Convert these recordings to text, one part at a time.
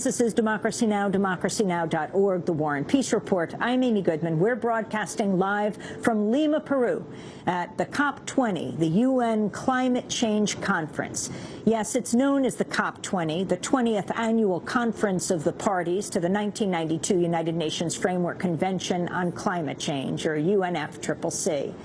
This is Democracy Now!, democracynow.org, The War and Peace Report. I'm Amy Goodman. We're broadcasting live from Lima, Peru, at the COP20, the UN Climate Change Conference. Yes, it's known as the COP20, the 20th annual conference of the parties to the 1992 United Nations Framework Convention on Climate Change, or UNFCCC.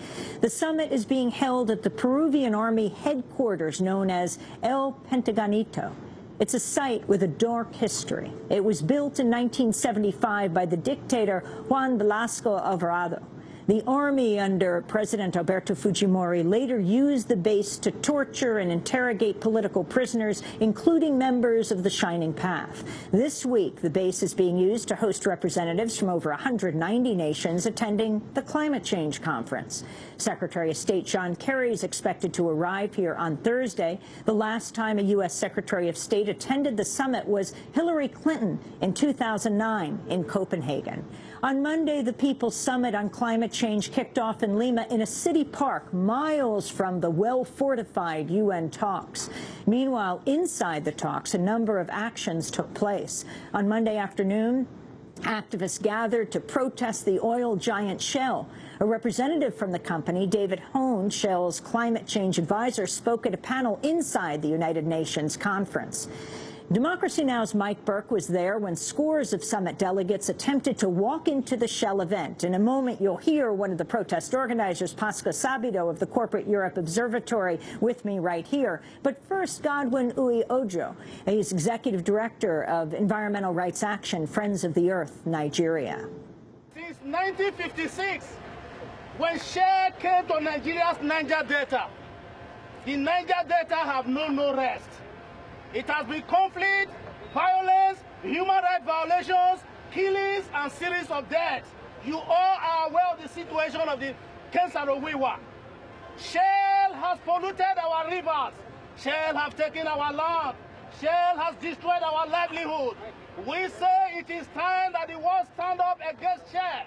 The summit is being held at the Peruvian Army headquarters known as El Pentagonito. It's a site with a dark history. It was built in 1975 by the dictator Juan Velasco Alvarado. The army under President Alberto Fujimori later used the base to torture and interrogate political prisoners, including members of the Shining Path. This week, the base is being used to host representatives from over 190 nations attending the climate change conference. Secretary of State John Kerry is expected to arrive here on Thursday. The last time a U.S. Secretary of State attended the summit was Hillary Clinton in 2009 in Copenhagen. On Monday, the People's Summit on Climate Change kicked off in Lima in a city park miles from the well-fortified UN talks. Meanwhile, inside the talks, a number of actions took place. On Monday afternoon, activists gathered to protest the oil giant Shell. A representative from the company, David Hone, Shell's climate change advisor, spoke at a panel inside the United Nations conference. Democracy Now!'s Mike Burke was there when scores of summit delegates attempted to walk into the Shell event. In a moment, you'll hear one of the protest organizers, Pascal Sabido of the Corporate Europe Observatory, with me right here. But first, Godwin Uyi-Ojo. He's Executive Director of Environmental Rights Action, Friends of the Earth, Nigeria. Since 1956, when Shell came to Nigeria's Niger Delta, the Niger Delta have known no rest. It has been conflict, violence, human rights violations, killings, and series of deaths. You all are aware of the situation of the Kensarowiwa. Shell has polluted our rivers. Shell has taken our land. Shell has destroyed our livelihood. We say it is time that the world stand up against Shell,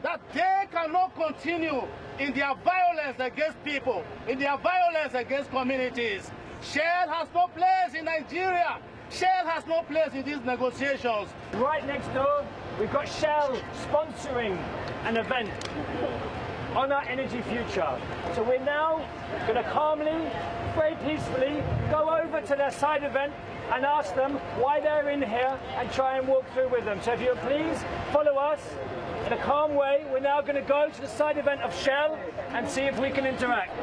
that they cannot continue in their violence against people, in their violence against communities. Shell has no place in Nigeria. Shell has no place in these negotiations. Right next door, we've got Shell sponsoring an event on our energy future. So we're now going to calmly, very peacefully, go over to their side event and ask them why they're in here and try and walk through with them. So if you'll please follow us in a calm way, we're now going to go to the side event of Shell and see if we can interact.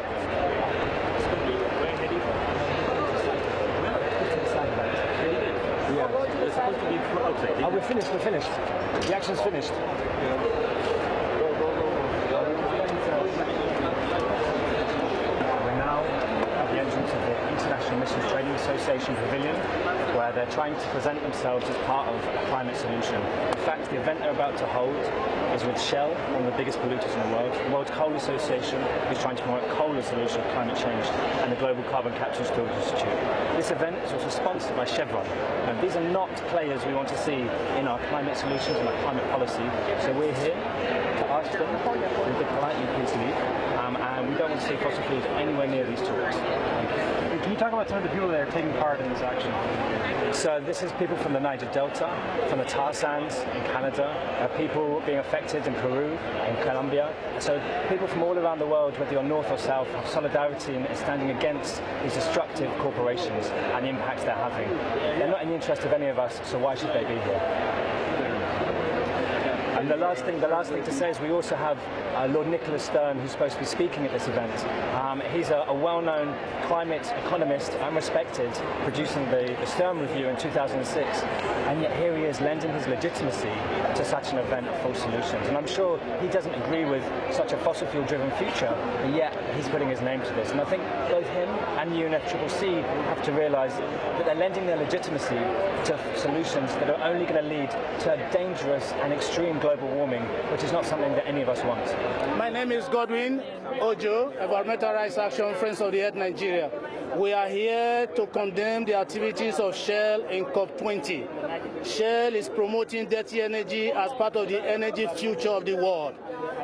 Oh, we're finished. The action's finished. We're now at the entrance of the International Missions Trading Association Pavilion, where they're trying to present themselves as part of a climate solution. In fact, the event they're about to hold is with Shell, one of the biggest polluters in the world. The World Coal Association is trying to promote coal as a solution to climate change, and the Global Carbon Capture and Storage Institute. This event is also sponsored by Chevron. And these are not players we want to see in our climate solutions and our climate policy. So we're here to ask them to be politely please leave, and we don't want to see fossil fuels anywhere near these talks. Can you talk about some of the people that are taking part in this action? So this is people from the Niger Delta, from the tar sands in Canada, people being affected in Peru, in Colombia. So people from all around the world, whether you're north or south, have solidarity in standing against these destructive corporations and the impacts they're having. They're not in the interest of any of us, so why should they be here? And the last thing to say is we also have Lord Nicholas Stern, who's supposed to be speaking at this event. He's a well-known climate economist and respected, producing the Stern Review in 2006. And yet here he is lending his legitimacy to such an event of full solutions. And I'm sure he doesn't agree with such a fossil fuel-driven future, but yet he's putting his name to this. And I think both him and the UNFCCC have to realise that they're lending their legitimacy to solutions that are only going to lead to dangerous and extreme global warming, which is not something that any of us want. My name is Godwin Ojo, Environmental Rights Action, Friends of the Earth, Nigeria. We are here to condemn the activities of Shell in COP20. Shell is promoting dirty energy as part of the energy future of the world.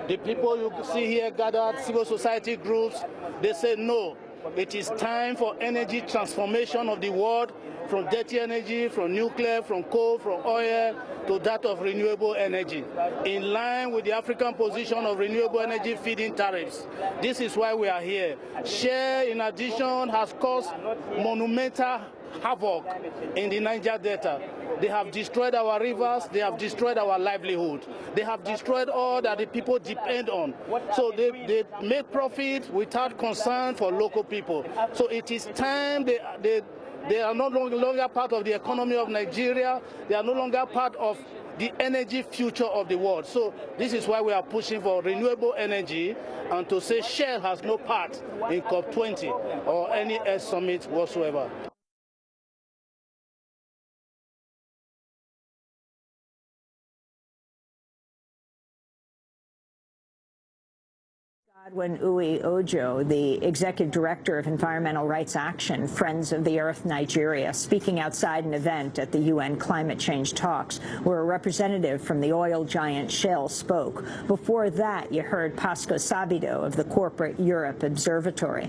The people you see here gathered, civil society groups, they say no. It is time for energy transformation of the world from dirty energy, from nuclear, from coal, from oil, to that of renewable energy, in line with the African position of renewable energy feed-in tariffs. This is why we are here. Share, in addition, has caused monumental havoc in the Niger Delta. They have destroyed our rivers, they have destroyed our livelihood, they have destroyed all that the people depend on. So they make profit without concern for local people. So it is time they are no longer part of the economy of Nigeria, they are no longer part of the energy future of the world. So this is why we are pushing for renewable energy, and to say Shell has no part in COP20 or any Earth Summit whatsoever. Godwin Uwe Ojo, the Executive Director of Environmental Rights Action, Friends of the Earth Nigeria, speaking outside an event at the UN climate change talks where a representative from the oil giant Shell spoke. Before that, you heard Pasco Sabido of the Corporate Europe Observatory.